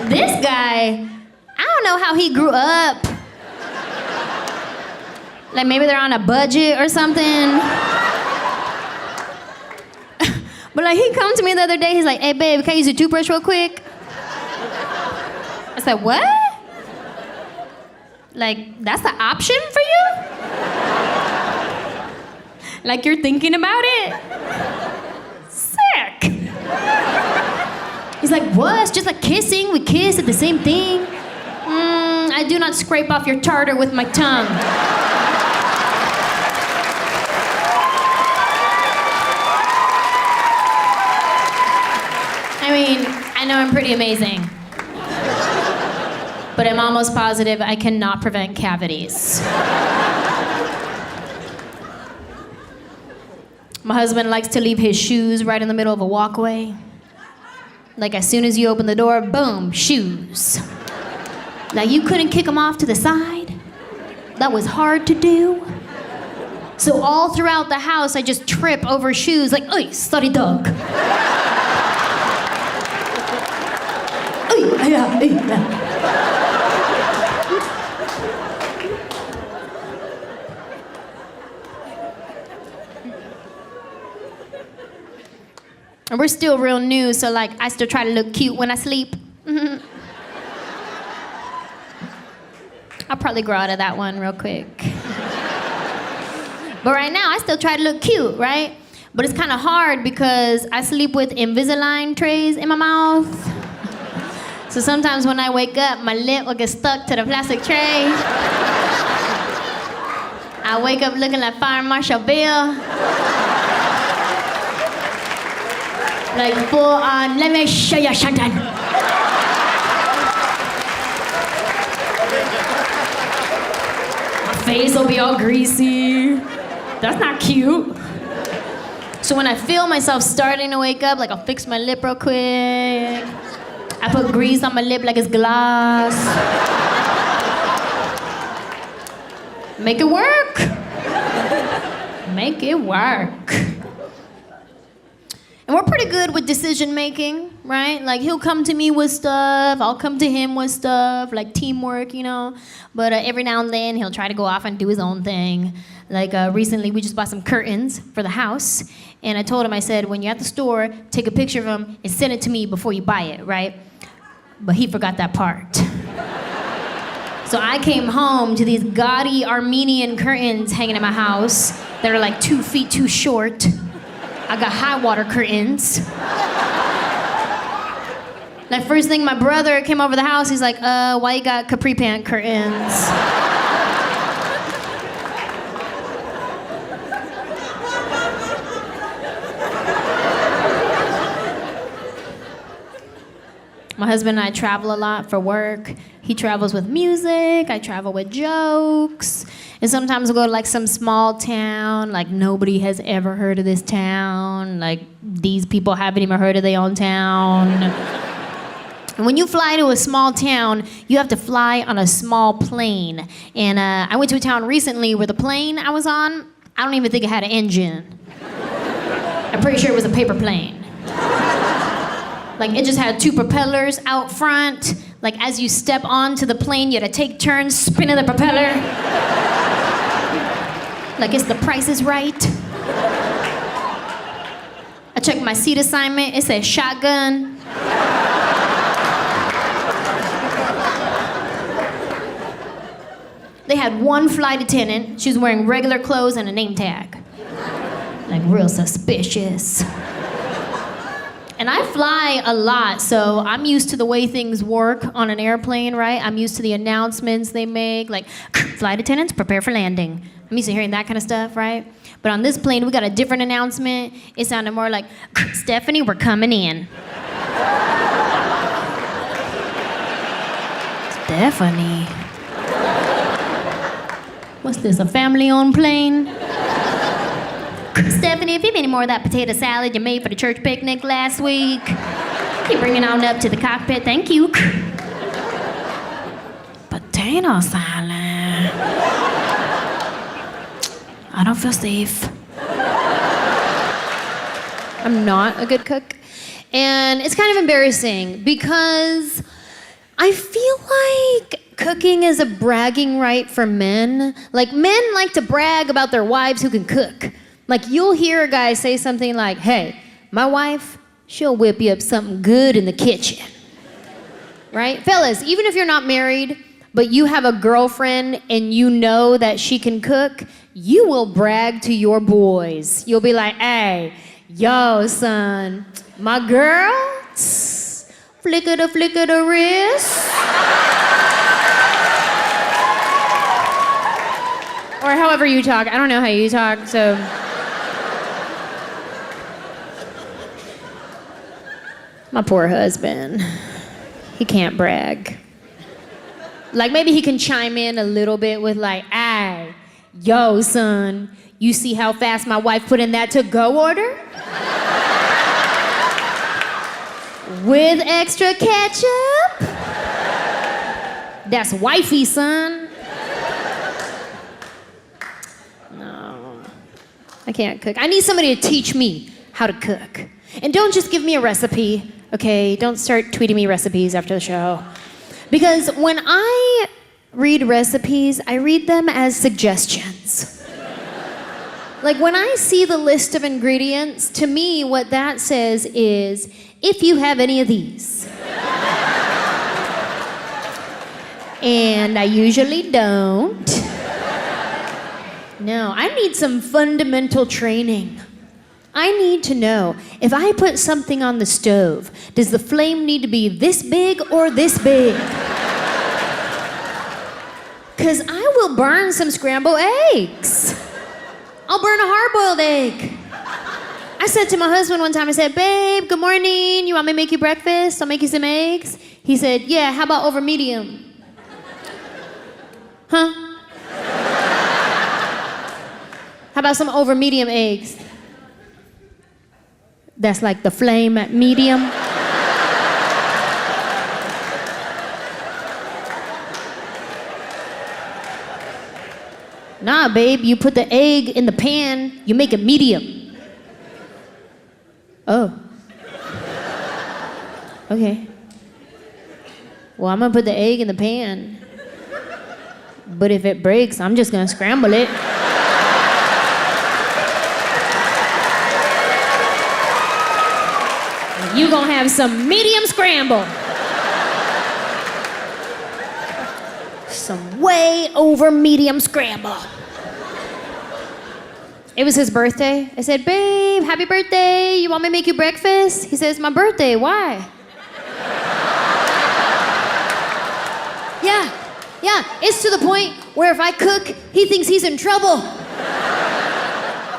This guy, I don't know how he grew up. Like maybe they're on a budget or something. But like he come to me the other day, he's like, hey babe, can I use your toothbrush real quick? I said, what? Like, that's an option for you? Like you're thinking about it? Sick. He's like, what? It's just like kissing. We kiss at the same thing. I do not scrape off your tartar with my tongue. I mean, I know I'm pretty amazing. But I'm almost positive I cannot prevent cavities. My husband likes to leave his shoes right in the middle of a walkway. Like as soon as you open the door, boom, shoes. Like you couldn't kick them off to the side? That was hard to do. So all throughout the house, I just trip over shoes like, oi, sorry dog. And we're still real new, so like I still try to look cute when I sleep. I'll probably grow out of that one real quick. But right now, I still try to look cute, right? But it's kind of hard because I sleep with Invisalign trays in my mouth. So sometimes when I wake up, my lip will get stuck to the plastic tray. I wake up looking like Fire Marshal Bill. Like full on, let me show you something. My face will be all greasy. That's not cute. So when I feel myself starting to wake up, like I'll fix my lip real quick. I put grease on my lip like it's glass. Make it work. Make it work. And we're pretty good with decision making, right? Like he'll come to me with stuff, I'll come to him with stuff, like teamwork, you know? But every now and then he'll try to go off and do his own thing. Like recently we just bought some curtains for the house. And I told him, I said, when you're at the store, take a picture of them and send it to me before you buy it, right? But he forgot that part. So I came home to these gaudy Armenian curtains hanging in my house that are like 2 feet too short. I got high water curtains. Like first thing my brother came over the house, he's like, why you got capri pant curtains? My husband and I travel a lot for work. He travels with music, I travel with jokes. And sometimes we'll go to like some small town, like nobody has ever heard of this town. Like these people haven't even heard of their own town. And when you fly to a small town, you have to fly on a small plane. And I went to a town recently where the plane I was on, I don't even think it had an engine. I'm pretty sure it was a paper plane. Like it just had 2 propellers out front. Like as you step onto the plane, you had to take turns spinning the propeller. Like it's The Price is Right. I checked my seat assignment, it said shotgun. They had one flight attendant, she was wearing regular clothes and a name tag. Like real suspicious. And I fly a lot, so I'm used to the way things work on an airplane, right? I'm used to the announcements they make, like, flight attendants, prepare for landing. I'm used to hearing that kind of stuff, right? But on this plane, we got a different announcement. It sounded more like, Stephanie, we're coming in. Stephanie. What's this, a family-owned plane? Stephanie, if you have any more of that potato salad you made for the church picnic last week, you bring it on up to the cockpit, thank you. Potato salad. I don't feel safe. I'm not a good cook. And it's kind of embarrassing because I feel like cooking is a bragging right for men. Like, men like to brag about their wives who can cook. Like, you'll hear a guy say something like, hey, my wife, she'll whip you up something good in the kitchen. Right? Fellas, even if you're not married, but you have a girlfriend and you know that she can cook, you will brag to your boys. You'll be like, hey, yo, son, my girl, flicker the wrist. Or however you talk. I don't know how you talk, so. My poor husband. He can't brag. Like, maybe he can chime in a little bit with like, ay, yo, son, you see how fast my wife put in that to-go order? With extra ketchup? That's wifey, son. No, I can't cook. I need somebody to teach me how to cook. And don't just give me a recipe, okay? Don't start tweeting me recipes after the show. Because when I read recipes, I read them as suggestions. Like, when I see the list of ingredients, to me, what that says is, if you have any of these. And I usually don't. No, I need some fundamental training. I need to know, if I put something on the stove, does the flame need to be this big or this big? Because I will burn some scrambled eggs. I'll burn a hard-boiled egg. I said to my husband one time, I said, babe, good morning. You want me to make you breakfast? I'll make you some eggs. He said, yeah, how about over medium? Huh? How about some over medium eggs? That's like the flame at medium. Nah, babe, you put the egg in the pan, you make it medium. Oh. Okay. Well, I'm gonna put the egg in the pan. But if it breaks, I'm just gonna scramble it. You gonna have some medium scramble. Some way over medium scramble. It was his birthday. I said, babe, happy birthday. You want me to make you breakfast? He says, my birthday, why? Yeah, it's to the point where if I cook, he thinks he's in trouble.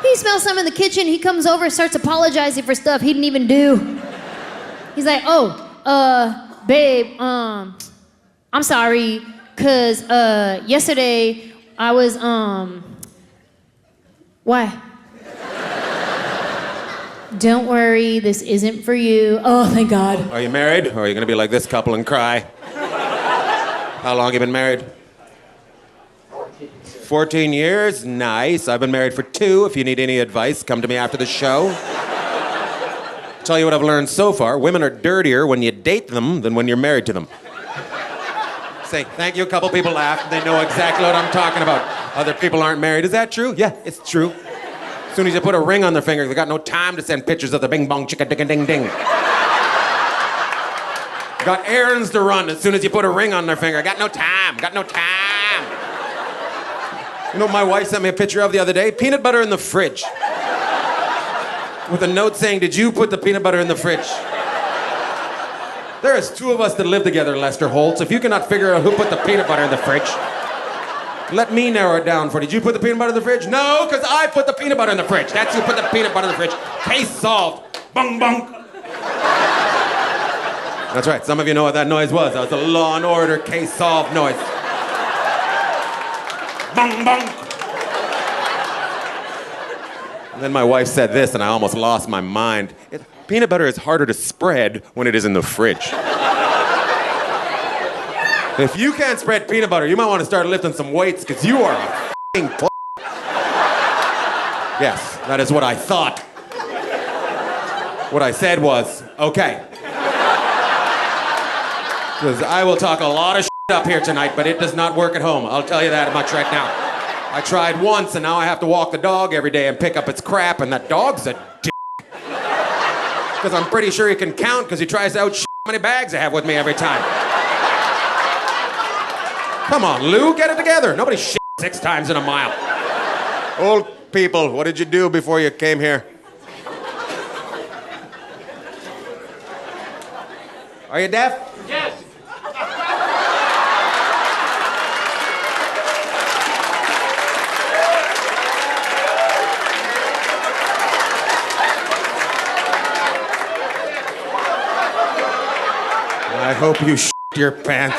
He smells something in the kitchen, he comes over, starts apologizing for stuff he didn't even do. He's like, babe, I'm sorry, cause yesterday I was, why? Don't worry, this isn't for you. Oh, thank God. Are you married, or are you gonna be like this couple and cry? How long have you been married? 14 years? Nice. I've been married for 2. If you need any advice, come to me after the show. Tell you what I've learned so far. Women are dirtier when you date them than when you're married to them. Say, thank you, a couple people laughed. They know exactly what I'm talking about. Other people aren't married. Is that true? Yeah, it's true. As soon as you put a ring on their finger, they got no time to send pictures of the bing bong chicka dicka ding ding. Got errands to run as soon as you put a ring on their finger. Got no time. You know what my wife sent me a picture of the other day? Peanut butter in the fridge. With a note saying, did you put the peanut butter in the fridge? There is 2 of us that live together, Lester Holtz. If you cannot figure out who put the peanut butter in the fridge, let me narrow it down for you. Did you put the peanut butter in the fridge? No, because I put the peanut butter in the fridge. That's who put the peanut butter in the fridge. Case solved. Bung, bung. That's right. Some of you know what that noise was. That was a Law and Order case solved noise. Bung, bung. And then my wife said this, and I almost lost my mind. Peanut butter is harder to spread when it is in the fridge. If you can't spread peanut butter, you might want to start lifting some weights, because you are a f***ing Yes, that is what I thought. What I said was, okay. Because I will talk a lot of shit up here tonight, but it does not work at home. I'll tell you that much right now. I tried once, and now I have to walk the dog every day and pick up its crap, and that dog's a dick. Because I'm pretty sure he can count, because he tries to out shit how many bags I have with me every time. Come on, Lou, get it together. Nobody shit 6 times in a mile. Old people, what did you do before you came here? Are you deaf? Yes. I hope you shit your pants.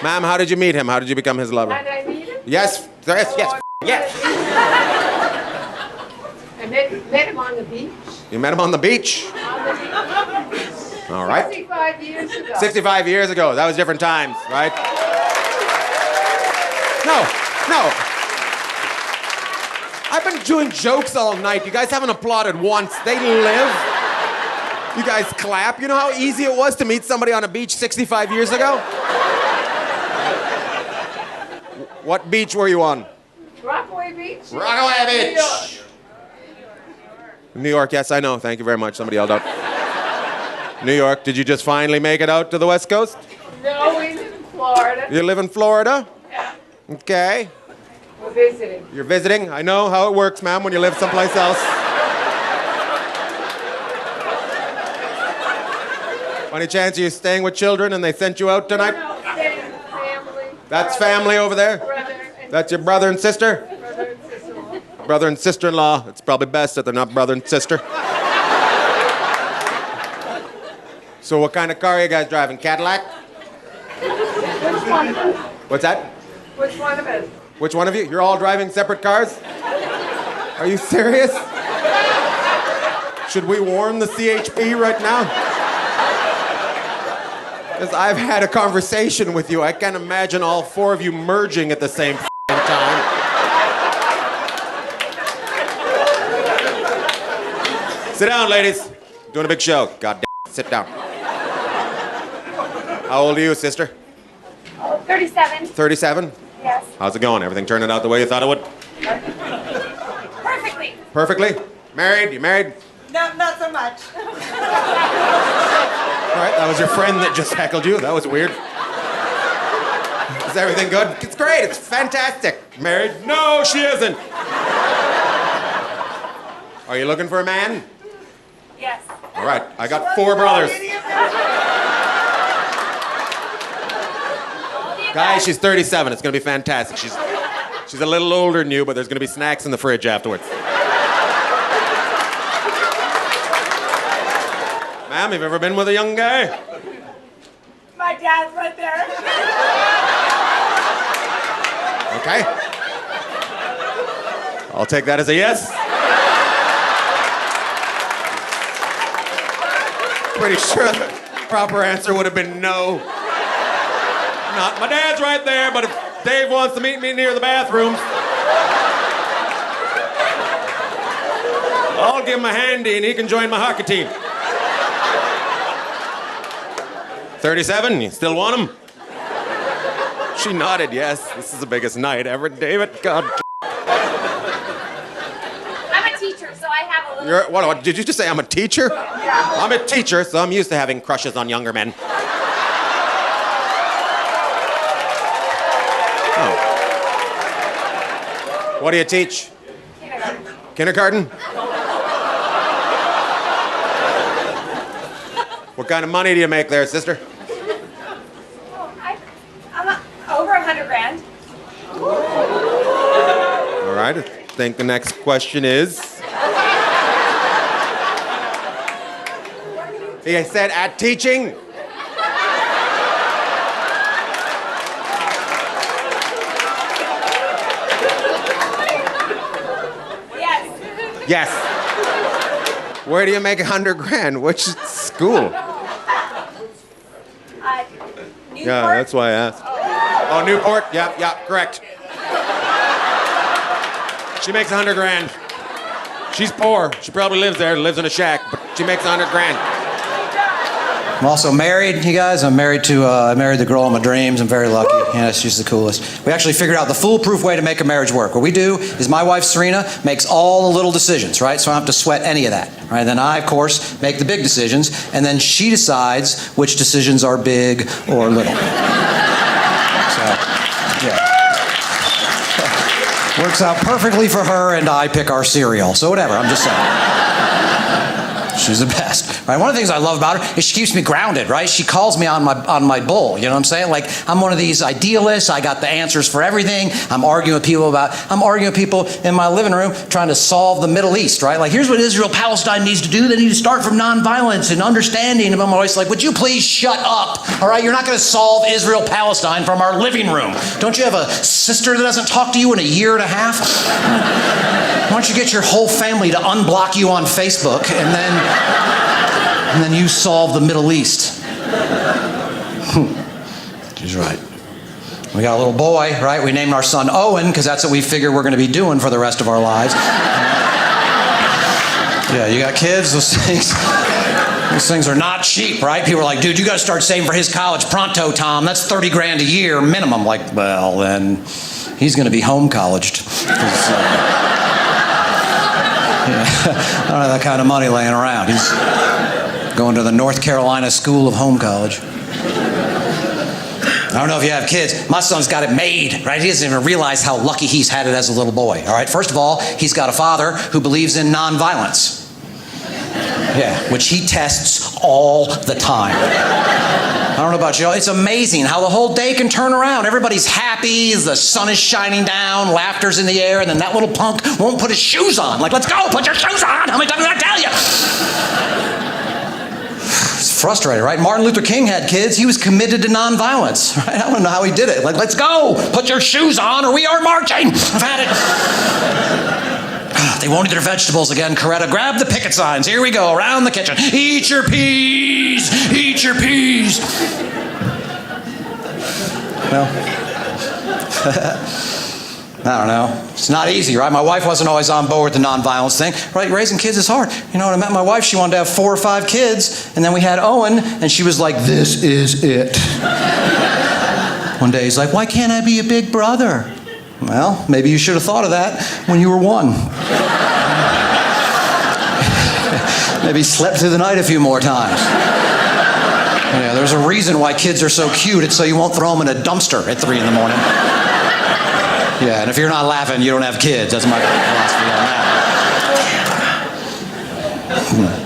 Ma'am, how did you meet him? How did you become his lover? How did I meet him? Yes, yes, yes, yes. I met him on the beach. You met him on the beach? All right. 65 years ago. 65 years ago. That was different times, right? No. I've been doing jokes all night. You guys haven't applauded once. They live. You guys clap. You know how easy it was to meet somebody on a beach 65 years ago? What beach were you on? Rockaway Beach. Rockaway New Beach. York. New York, yes, I know. Thank you very much. Somebody yelled out. New York, did you just finally make it out to the West Coast? No, we live in Florida. You live in Florida? Yeah. Okay. We're visiting. You're visiting? I know how it works, ma'am, when you live someplace else. Any chance you're staying with children and they sent you out tonight? No, staying with family. That's family over there? Brother and That's your brother and sister? brother and sister-in-law. Brother and sister-in-law. It's probably best that they're not brother and sister. So what kind of car are you guys driving? Cadillac? Which one of us? What's that? Which one of us? Which one of you? You're all driving separate cars? Are you serious? Should we warn the CHP right now? Because I've had a conversation with you. I can't imagine all 4 of you merging at the same time. Sit down, ladies. Doing a big show. God damn it. Sit down. How old are you, sister? 37. 37? Yes. How's it going? Everything turning out the way you thought it would? Perfectly. Perfectly? Married? You married? No, not so much. All right, that was your friend that just heckled you. That was weird. Is everything good? It's great. It's fantastic. Married? No, she isn't. Are you looking for a man? Yes. All right, I got 4 brothers. Guys, she's 37. It's gonna be fantastic. She's a little older than you, but there's gonna be snacks in the fridge afterwards. Ma'am, have you ever been with a young guy? My dad's right there. Okay. I'll take that as a yes. Pretty sure the proper answer would have been no. Not my dad's right there, but if Dave wants to meet me near the bathrooms, I'll give him a handy and he can join my hockey team. 37, you still want him? She nodded yes. This is the biggest night ever, David. God. I'm a teacher, so I have a little... What, did you just say I'm a teacher? Yeah. I'm a teacher, so I'm used to having crushes on younger men. Oh. What do you teach? Kindergarten. Kindergarten? What kind of money do you make there, sister? I'm over $100,000. All right, I think the next question is... He said at teaching? Yes. Yes. Where do you make $100,000? Which school? Newport. Yeah, that's why I asked. Oh, Newport? Yeah, correct. She makes $100,000. She's poor. She probably lives there, lives in a shack, but She makes 100 grand. I'm also married, you guys. I'm married to, I married the girl of my dreams. I'm very lucky. Yeah, she's the coolest. We actually figured out the foolproof way to make a marriage work. What we do is my wife, Serena, makes all the little decisions, right? So I don't have to sweat any of that, right? Then I, of course, make the big decisions, and then she decides which decisions are big or little. So, yeah. Works out perfectly for her, and I pick our cereal. So whatever, I'm just saying. She's the best, right? One of the things I love about her is she keeps me grounded, right? She calls me on my bull, you know what I'm saying? Like, I'm one of these idealists. I got the answers for everything. I'm arguing with people in my living room trying to solve the Middle East, right? Like, here's what Israel-Palestine needs to do. They need to start from nonviolence and understanding. And I'm always like, would you please shut up, all right? You're not going to solve Israel-Palestine from our living room. Don't you have a sister that doesn't talk to you in a year and a half? Why don't you get your whole family to unblock you on Facebook, and then you solve the Middle East. She's right. We got a little boy, right? We named our son Owen because that's what we figure we're going to be doing for the rest of our lives. Yeah, you got kids, those things are not cheap, right? People are like, dude, you got to start saving for his college pronto, Tom. That's 30 grand a year minimum. Like, well, then he's going to be home colleged. Yeah, I don't have that kind of money laying around. He's going to the North Carolina School of Home College. I don't know if you have kids. My son's got it made, right? He doesn't even realize how lucky he's had it as a little boy, all right? First of all, he's got a father who believes in nonviolence. Yeah, which he tests all the time. I don't know about you. It's amazing how the whole day can turn around. Everybody's happy, the sun is shining down, laughter's in the air, and then that little punk won't put his shoes on. Like, let's go, put your shoes on. How many times did I tell you? It's frustrating, right? Martin Luther King had kids. He was committed to nonviolence, right? I don't know how he did it. Like, let's go, put your shoes on or we are marching. I've had it. They won't eat their vegetables again, Coretta. Grab the picket signs. Here we go, around the kitchen. Eat your peas. Eat your peas. Well, I don't know. It's not easy, right? My wife wasn't always on board with the nonviolence thing, right? Raising kids is hard. You know, when I met my wife, she wanted to have 4 or 5 kids, and then we had Owen, and she was like, this is it. One day he's like, why can't I be a big brother? Well, maybe you should have thought of that when you were 1. Maybe slept through the night a few more times. Yeah, there's a reason why kids are so cute. It's so you won't throw them in a dumpster at 3 in the morning. Yeah, and if you're not laughing, you don't have kids. That's my philosophy on that.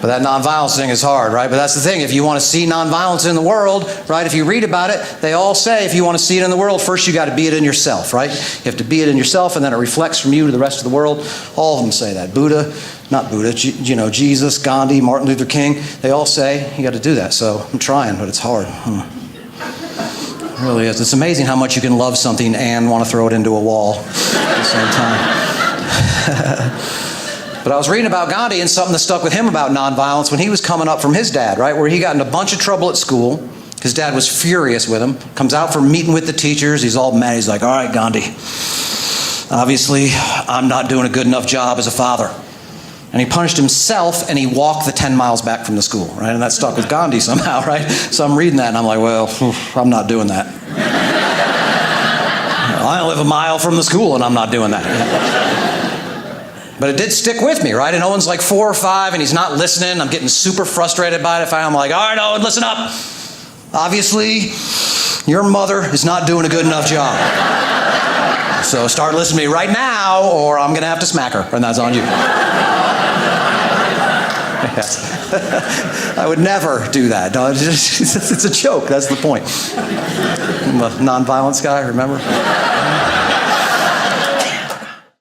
But that nonviolence thing is hard, right? But that's the thing. If you want to see nonviolence in the world, right, if you read about it, they all say if you want to see it in the world, first you got to be it in yourself, right? You have to be it in yourself, and then it reflects from you to the rest of the world. All of them say that. Jesus, Gandhi, Martin Luther King, they all say you got to do that. So I'm trying, but it's hard. It really is. It's amazing how much you can love something and want to throw it into a wall at the same time. But I was reading about Gandhi and something that stuck with him about nonviolence when he was coming up from his dad, right? Where he got in a bunch of trouble at school. His dad was furious with him. Comes out from meeting with the teachers. He's all mad. He's like, all right, Gandhi, obviously I'm not doing a good enough job as a father. And he punished himself and he walked the 10 miles back from the school, right? And that stuck with Gandhi somehow, right? So I'm reading that and I'm like, well, I'm not doing that. I live a mile from the school and I'm not doing that. But it did stick with me, right? And Owen's like 4 or 5 and he's not listening. I'm getting super frustrated by it. I'm like, all right, Owen, listen up. Obviously, your mother is not doing a good enough job. So start listening to me right now or I'm going to have to smack her, and that's on you. Yes. I would never do that. No, it's a joke. That's the point. I'm a nonviolence guy, remember?